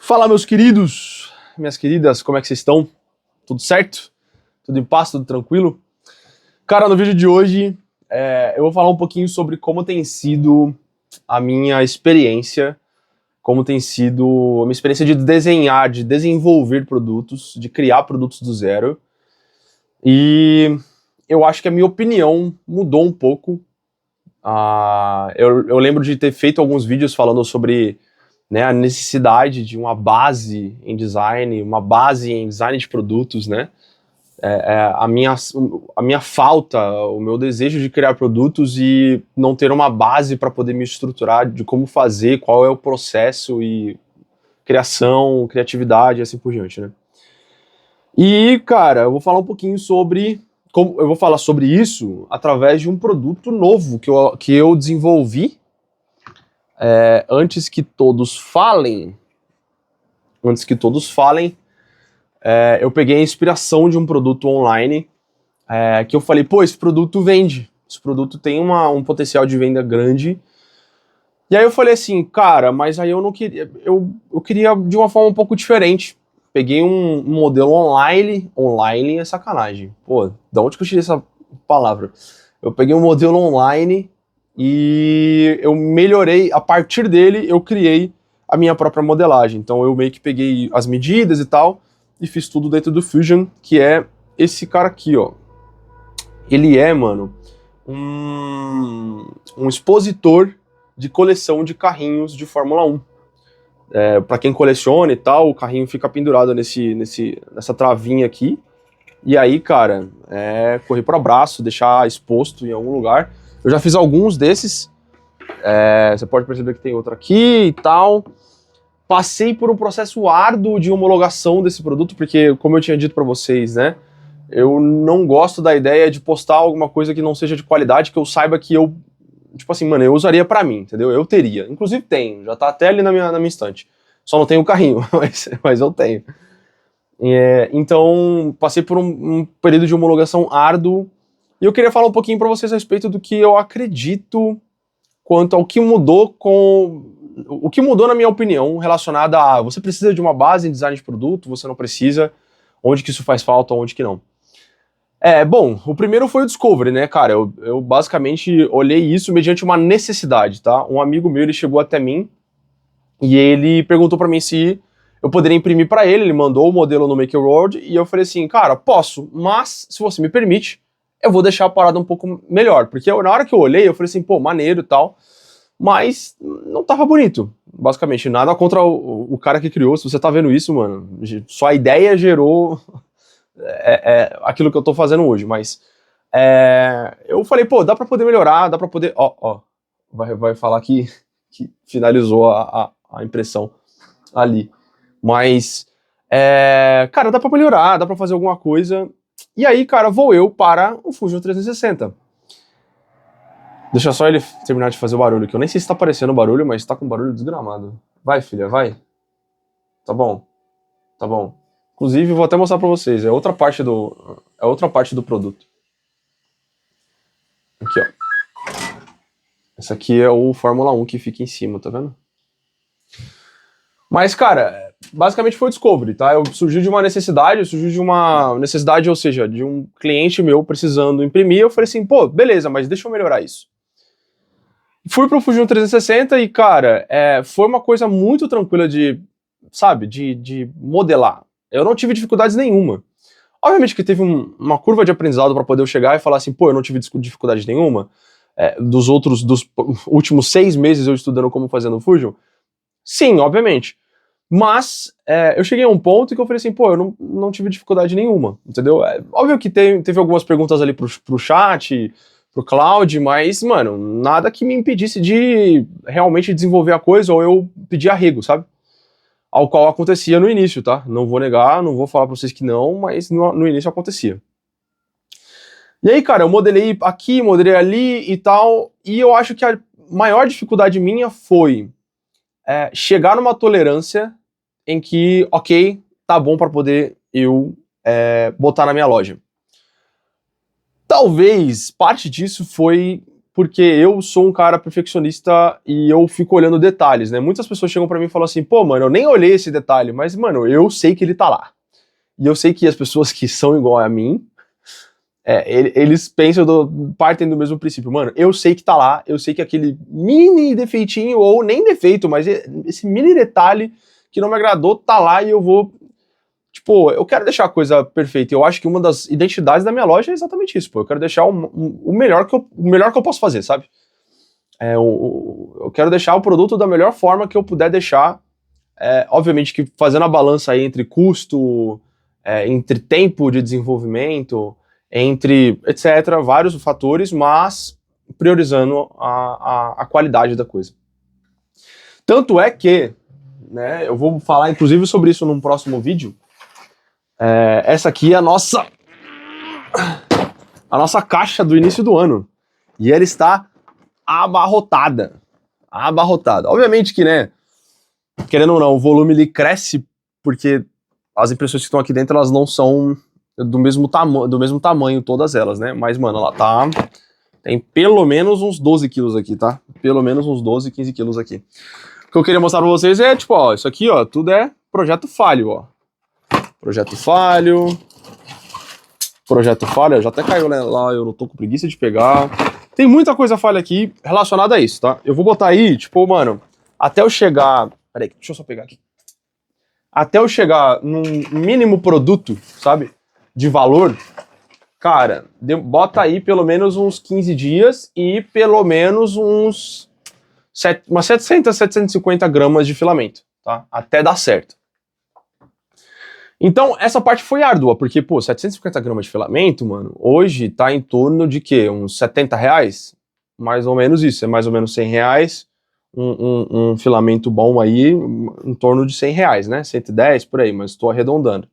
Fala, meus queridos, minhas queridas, como é que vocês estão? Tudo certo? Tudo em paz? Tudo tranquilo? Cara, no vídeo de hoje eu vou falar um pouquinho sobre como tem sido a minha experiência, como tem sido a minha experiência de desenhar, de desenvolver produtos, de criar produtos do zero. E eu acho que a minha opinião mudou um pouco. Eu lembro de ter feito alguns vídeos falando sobre a necessidade de uma base em design, uma base em design de produtos, né? A minha falta, o meu desejo de criar produtos e não ter uma base para poder me estruturar de como fazer, qual é o processo e criação, criatividade e assim por diante, né? E, cara, eu vou falar um pouquinho sobre eu vou falar sobre isso através de um produto novo que eu desenvolvi. Antes que todos falem, eu peguei a inspiração de um produto online que eu falei, pô, esse produto vende, esse produto tem um potencial de venda grande. E aí eu falei assim, cara, mas aí eu não queria, eu queria de uma forma um pouco diferente. Peguei um modelo online é sacanagem. Pô, da onde que eu tirei essa palavra? Eu peguei um modelo online e eu melhorei, a partir dele eu criei a minha própria modelagem. Então eu meio que peguei as medidas e tal, e fiz tudo dentro do Fusion, que é esse cara aqui, ó. Ele é, mano, um expositor de coleção de carrinhos de Fórmula 1. Pra quem coleciona e tal, o carrinho fica pendurado nessa travinha aqui. E aí, cara, correr pro abraço, deixar exposto em algum lugar. Eu já fiz alguns desses. Você pode perceber que tem outro aqui e tal. Passei por um processo árduo de homologação desse produto, porque, como eu tinha dito pra vocês, né? Eu não gosto da ideia de postar alguma coisa que não seja de qualidade, que eu saiba que eu... Tipo assim, mano, eu usaria pra mim, entendeu? Eu teria. Inclusive tenho, já tá até ali na minha estante. Só não tenho o carrinho, mas eu tenho. Então, passei por um período de homologação árduo, e eu queria falar um pouquinho pra vocês a respeito do que eu acredito quanto ao que mudou o que mudou na minha opinião relacionada a você precisa de uma base em design de produto, você não precisa, onde que isso faz falta, onde que não. Bom, o primeiro foi o Discovery, né, cara, eu basicamente olhei isso mediante uma necessidade, tá? Um amigo meu, ele chegou até mim e ele perguntou pra mim se eu poderia imprimir pra ele mandou o modelo no Make Your World e eu falei assim, cara, posso, mas se você me permite, eu vou deixar a parada um pouco melhor, porque na hora que eu olhei, eu falei assim, pô, maneiro e tal, mas não tava bonito, basicamente, nada contra o cara que criou, se você tá vendo isso, mano, só a ideia gerou aquilo que eu tô fazendo hoje, mas eu falei, pô, dá pra poder melhorar, dá pra poder, vai falar que finalizou a impressão ali, mas, cara, dá pra melhorar, dá pra fazer alguma coisa, e aí, cara, vou eu para o Fusion 360. Deixa só ele terminar de fazer o barulho, que eu nem sei se tá aparecendo o barulho, mas tá com barulho desgramado. Vai, filha, vai. Tá bom. Tá bom. Inclusive, vou até mostrar pra vocês. É outra parte do produto. Aqui, ó. Esse aqui é o Fórmula 1 que fica em cima, tá vendo? Mas, cara, basicamente foi o Discovery, tá? Surgiu de uma necessidade, ou seja, de um cliente meu precisando imprimir. Eu falei assim, pô, beleza, mas deixa eu melhorar isso. Fui pro Fusion 360 e, cara, foi uma coisa muito tranquila de modelar. Eu não tive dificuldades nenhuma. Obviamente que teve uma curva de aprendizado para poder eu chegar e falar assim, pô, eu não tive dificuldade nenhuma. Dos últimos 6 meses eu estudando como fazer no Fusion. Sim, obviamente. Mas eu cheguei a um ponto que eu falei assim, pô, eu não tive dificuldade nenhuma, entendeu? Óbvio que teve algumas perguntas ali pro chat, pro Cloud, mas, mano, nada que me impedisse de realmente desenvolver a coisa ou eu pedir arrego, sabe? Ao qual acontecia no início, tá? Não vou negar, não vou falar pra vocês que não, mas no início acontecia. E aí, cara, eu modelei aqui, modelei ali e tal, e eu acho que a maior dificuldade minha foi chegar numa tolerância em que, ok, tá bom pra poder eu botar na minha loja. Talvez parte disso foi porque eu sou um cara perfeccionista e eu fico olhando detalhes, né? Muitas pessoas chegam pra mim e falam assim, pô, mano, eu nem olhei esse detalhe, mas, mano, eu sei que ele tá lá. E eu sei que as pessoas que são igual a mim, eles pensam, partem do mesmo princípio. Mano, eu sei que tá lá, eu sei que aquele mini defeitinho, ou nem defeito, mas esse mini detalhe que não me agradou tá lá e eu vou... Tipo, eu quero deixar a coisa perfeita. Eu acho que uma das identidades da minha loja é exatamente isso, pô. Eu quero deixar o melhor que eu posso fazer, sabe? Eu quero deixar o produto da melhor forma que eu puder deixar. Obviamente que fazendo a balança aí entre custo, entre tempo de desenvolvimento, entre etc., vários fatores, mas priorizando a qualidade da coisa. Tanto é que, né, eu vou falar inclusive sobre isso num próximo vídeo. Essa aqui é a nossa caixa do início do ano. E ela está abarrotada. Abarrotada. Obviamente que, né, querendo ou não, o volume ele cresce porque as impressões que estão aqui dentro, elas não são do mesmo tamanho, todas elas, né? Mas, mano, ela tem pelo menos uns 12 quilos aqui, tá? Pelo menos uns 12, 15 quilos aqui. O que eu queria mostrar pra vocês é, tipo, ó, isso aqui, ó, tudo é projeto falho, ó. Projeto falho, já até caiu lá, eu não tô com preguiça de pegar. Tem muita coisa falha aqui relacionada a isso, tá? Eu vou botar aí, tipo, mano, até eu chegar... Peraí, deixa eu só pegar aqui. Até eu chegar num mínimo produto, sabe, de valor, cara, bota aí pelo menos uns 15 dias e pelo menos umas 700, 750 gramas de filamento, tá? Até dar certo. Então, essa parte foi árdua, porque, pô, 750 gramas de filamento, mano, hoje tá em torno de quê? Uns 70 reais? Mais ou menos isso, é mais ou menos 100 reais. Um filamento bom aí, em torno de 100 reais, né? 110 por aí, mas estou arredondando.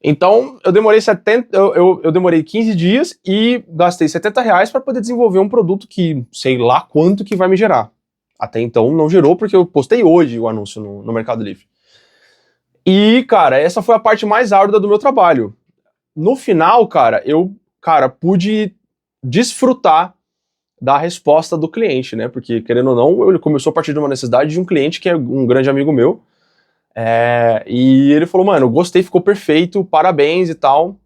Então, eu demorei eu demorei 15 dias e gastei 70 reais para poder desenvolver um produto que sei lá quanto que vai me gerar. Até então não gerou porque eu postei hoje o anúncio no Mercado Livre. E, cara, essa foi a parte mais árdua do meu trabalho. No final, cara, eu pude desfrutar da resposta do cliente, né? Porque, querendo ou não, ele começou a partir de uma necessidade de um cliente que é um grande amigo meu. E ele falou, mano, gostei, ficou perfeito, parabéns e tal.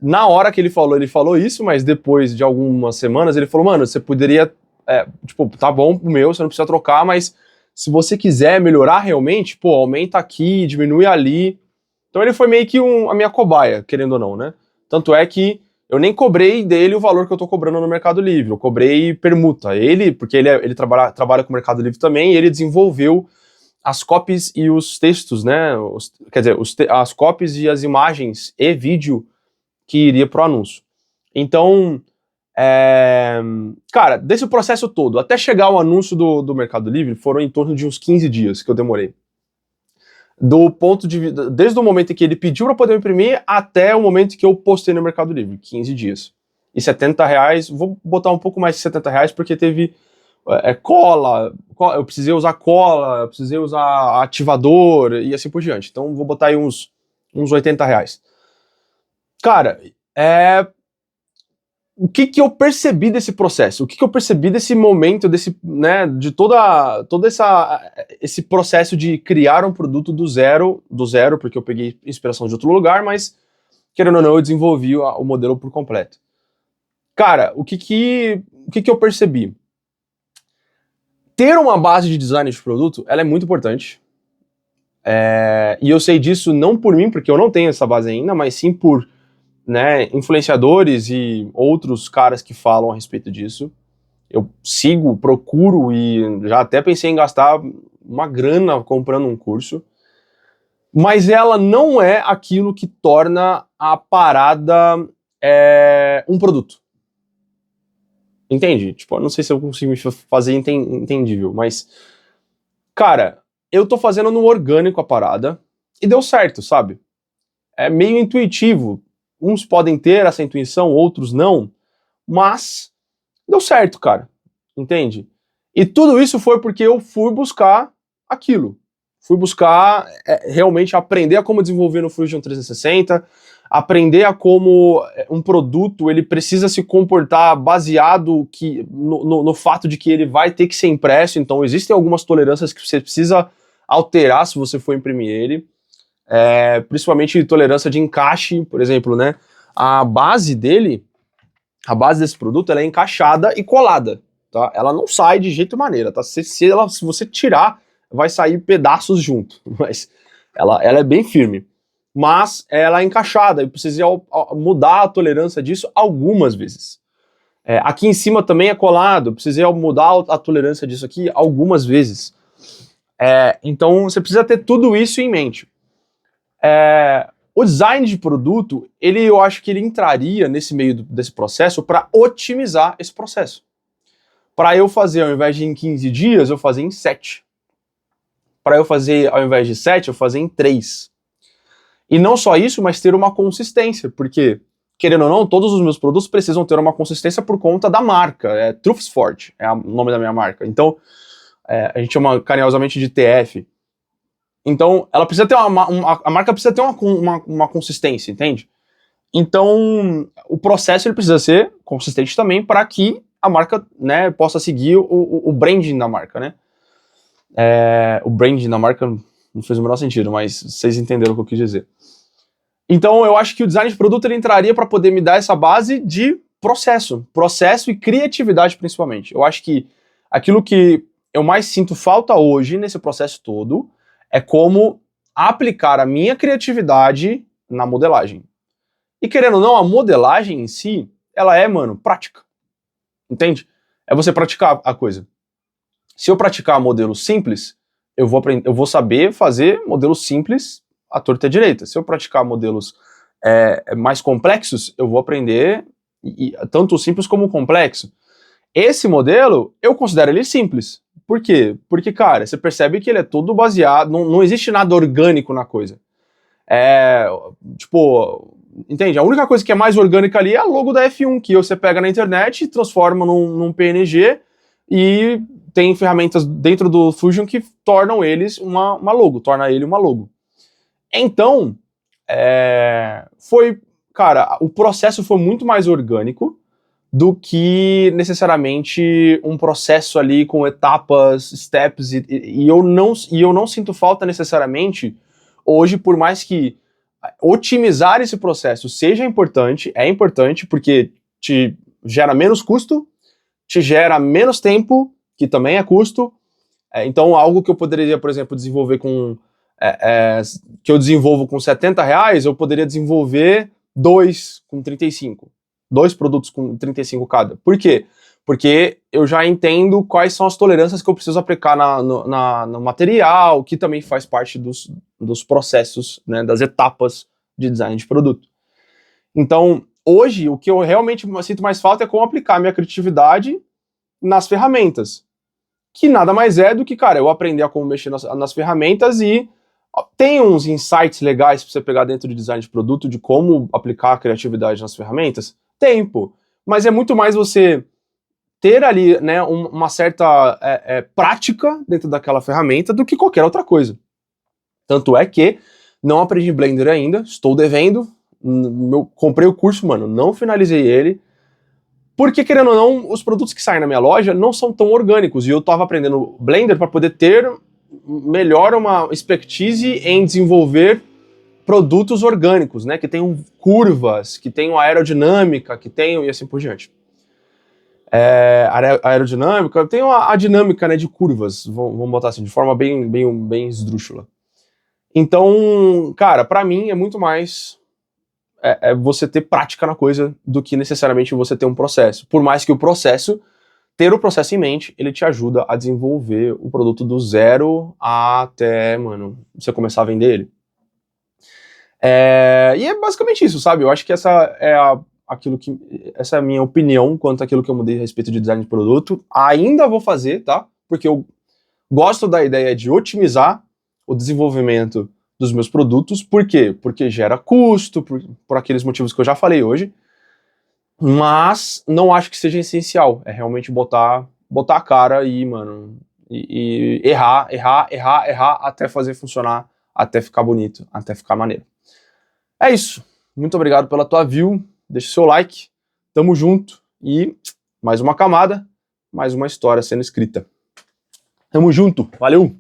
Na hora que ele falou isso, mas depois de algumas semanas, ele falou, mano, você poderia, tipo, tá bom o meu, você não precisa trocar, mas se você quiser melhorar realmente, pô, aumenta aqui, diminui ali. Então ele foi meio que a minha cobaia, querendo ou não, né? Tanto é que eu nem cobrei dele o valor que eu tô cobrando no Mercado Livre, eu cobrei permuta. Porque ele trabalha com o Mercado Livre também, e ele desenvolveu as copies e os textos, né? Quer dizer, as copies e as imagens e vídeo que iria pro anúncio. Então, cara, desse processo todo, até chegar o anúncio do Mercado Livre, foram em torno de uns 15 dias que eu demorei. Desde o momento em que ele pediu para poder imprimir até o momento que eu postei no Mercado Livre, 15 dias. E 70 reais, vou botar um pouco mais de 70 reais porque teve cola, eu precisei usar cola, eu precisei usar ativador e assim por diante. Então vou botar aí uns 80 reais. Cara, o que eu percebi desse processo? O que eu percebi desse momento, né, de todo esse processo de criar um produto do zero, porque eu peguei inspiração de outro lugar, mas, querendo ou não, eu desenvolvi o modelo por completo. Cara, o que eu percebi? Ter uma base de design de produto, ela é muito importante. E eu sei disso não por mim, porque eu não tenho essa base ainda, mas sim por, né, influenciadores e outros caras que falam a respeito disso. Eu sigo, procuro e já até pensei em gastar uma grana comprando um curso. Mas ela não é aquilo que torna a parada um produto. Entende? Tipo, eu não sei se eu consigo me fazer entendível, mas... Cara, eu tô fazendo no orgânico a parada e deu certo, sabe? É meio intuitivo. Uns podem ter essa intuição, outros não, mas deu certo, cara. Entende? E tudo isso foi porque eu fui buscar aquilo. Fui buscar realmente aprender a como desenvolver no Fusion 360, aprender a como um produto ele precisa se comportar baseado no fato de que ele vai ter que ser impresso, então existem algumas tolerâncias que você precisa alterar se você for imprimir ele, principalmente tolerância de encaixe, por exemplo, né? A base desse produto, ela é encaixada e colada, tá? Ela não sai de jeito maneira, tá? Se você tirar, vai sair pedaços junto, mas ela é bem firme. Mas ela é encaixada, eu precisei mudar a tolerância disso algumas vezes. Aqui em cima também é colado, eu precisei mudar a tolerância disso aqui algumas vezes. Então você precisa ter tudo isso em mente. O design de produto, eu acho que ele entraria nesse meio desse processo para otimizar esse processo. Para eu fazer, ao invés de em 15 dias, eu fazer em 7. Para eu fazer, ao invés de 7, eu fazer em 3. E não só isso, mas ter uma consistência, porque, querendo ou não, todos os meus produtos precisam ter uma consistência por conta da marca. Truthsford é o nome da minha marca. Então, a gente chama carinhosamente de TF. Então, ela precisa ter a marca precisa ter uma consistência, entende? Então, o processo ele precisa ser consistente também para que a marca, né, possa seguir o branding da marca, né? O branding da marca não fez o menor sentido, mas vocês entenderam o que eu quis dizer. Então, eu acho que o design de produto ele entraria para poder me dar essa base de processo e criatividade principalmente. Eu acho que aquilo que eu mais sinto falta hoje nesse processo todo é como aplicar a minha criatividade na modelagem. E querendo ou não, a modelagem em si, ela prática. Entende? É você praticar a coisa. Se eu praticar modelos simples, eu vou saber fazer modelos simples à torta e à direita. Se eu praticar modelos mais complexos, eu vou aprender tanto o simples como o complexo. Esse modelo, eu considero ele simples. Por quê? Porque, cara, você percebe que ele é todo baseado, não existe nada orgânico na coisa. Entende? A única coisa que é mais orgânica ali é a logo da F1, que você pega na internet e transforma num PNG e tem ferramentas dentro do Fusion que tornam eles uma logo, torna ele uma logo. Então, o processo foi muito mais orgânico do que necessariamente um processo ali com etapas, steps, e eu não sinto falta necessariamente hoje, por mais que otimizar esse processo seja importante, é importante porque te gera menos custo, te gera menos tempo, que também é custo. Então, algo que eu poderia, por exemplo, desenvolver que eu desenvolvo com R$70, eu poderia desenvolver 2 com 35. 2 produtos com 35 cada. Por quê? Porque eu já entendo quais são as tolerâncias que eu preciso aplicar no material, que também faz parte dos processos, né, das etapas de design de produto. Então, hoje, o que eu realmente sinto mais falta é como aplicar minha criatividade nas ferramentas. Que nada mais é do que, cara, eu aprender a como mexer nas ferramentas e tem uns insights legais para você pegar dentro de design de produto, de como aplicar a criatividade nas ferramentas. Tem, pô. Mas é muito mais você ter ali, né, uma certa prática dentro daquela ferramenta do que qualquer outra coisa. Tanto é que não aprendi Blender ainda, estou devendo. Comprei o curso, mano, não finalizei ele. Porque, querendo ou não, os produtos que saem na minha loja não são tão orgânicos. E eu tava aprendendo Blender para poder ter melhor uma expertise em desenvolver produtos orgânicos, né? Que tenham curvas, que tenham aerodinâmica, que tenham e assim por diante. Aerodinâmica, tem a dinâmica, né, de curvas, vamos botar assim, de forma bem esdrúxula. Então, cara, pra mim é muito mais você ter prática na coisa do que necessariamente você ter um processo. Por mais que ter o processo em mente, ele te ajuda a desenvolver o produto do zero até, você começar a vender ele. E é basicamente isso, sabe? Eu acho que essa é a minha opinião quanto àquilo que eu mudei a respeito de design de produto. Ainda vou fazer, tá? Porque eu gosto da ideia de otimizar o desenvolvimento dos meus produtos. Por quê? Porque gera custo, por aqueles motivos que eu já falei hoje. Mas não acho que seja essencial. É realmente botar a cara e, E errar até fazer funcionar, até ficar bonito, até ficar maneiro. É isso. Muito obrigado pela tua view. Deixa o seu like. Tamo junto. E mais uma camada, mais uma história sendo escrita. Tamo junto. Valeu!